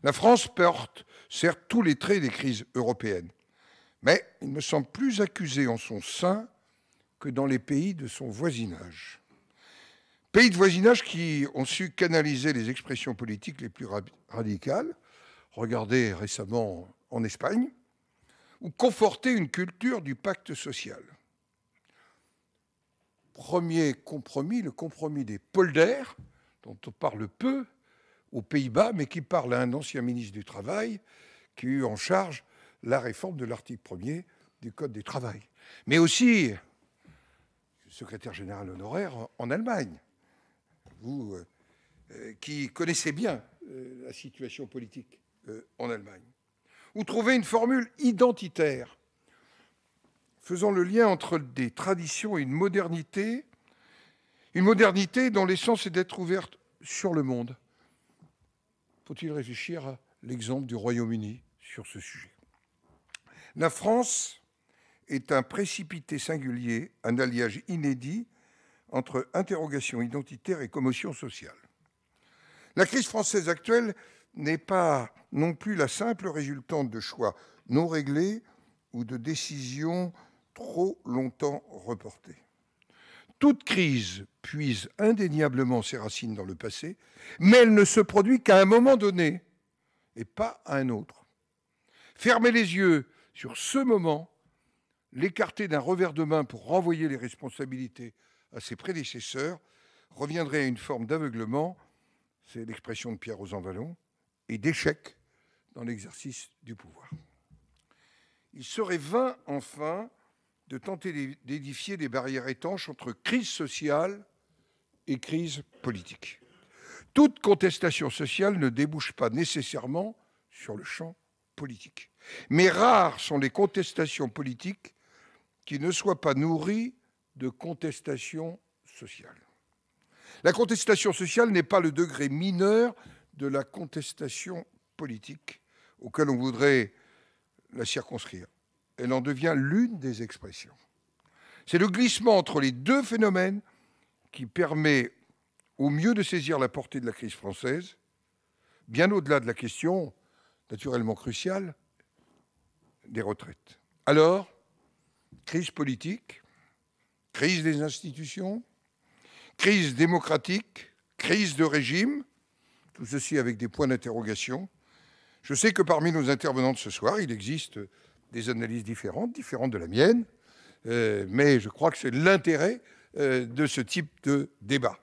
La France porte, certes, tous les traits des crises européennes, mais il me semble plus accusée en son sein que dans les pays de son voisinage. Pays de voisinage qui ont su canaliser les expressions politiques les plus radicales, regardez récemment en Espagne, ou conforter une culture du pacte social. Premier compromis, le compromis des polders, dont on parle peu aux Pays-Bas, mais qui parle à un ancien ministre du Travail qui a eu en charge la réforme de l'article 1er du Code du travail. Mais aussi, secrétaire général honoraire en Allemagne, vous qui connaissez bien la situation politique en Allemagne, ou trouver une formule identitaire faisant le lien entre des traditions et une modernité dont l'essence est d'être ouverte sur le monde. Faut-il réfléchir à l'exemple du Royaume-Uni sur ce sujet? La France est un précipité singulier, un alliage inédit entre interrogation identitaire et commotion sociale. La crise française actuelle n'est pas non plus la simple résultante de choix non réglés ou de décisions trop longtemps reportées. Toute crise puise indéniablement ses racines dans le passé, mais elle ne se produit qu'à un moment donné et pas à un autre. Fermer les yeux sur ce moment, l'écarter d'un revers de main pour renvoyer les responsabilités à ses prédécesseurs, reviendrait à une forme d'aveuglement, c'est l'expression de Pierre Rosanvallon, et d'échec dans l'exercice du pouvoir. Il serait vain, enfin, de tenter d'édifier des barrières étanches entre crise sociale et crise politique. Toute contestation sociale ne débouche pas nécessairement sur le champ politique. Mais rares sont les contestations politiques qui ne soient pas nourries de contestations sociales. La contestation sociale n'est pas le degré mineur de la contestation politique auquel on voudrait la circonscrire. Elle en devient l'une des expressions. C'est le glissement entre les deux phénomènes qui permet au mieux de saisir la portée de la crise française, bien au-delà de la question, naturellement cruciale, des retraites. Alors, crise politique, crise des institutions, crise démocratique, crise de régime, tout ceci avec des points d'interrogation. Je sais que parmi nos intervenants de ce soir, il existe des analyses différentes de la mienne, mais je crois que c'est l'intérêt de ce type de débat.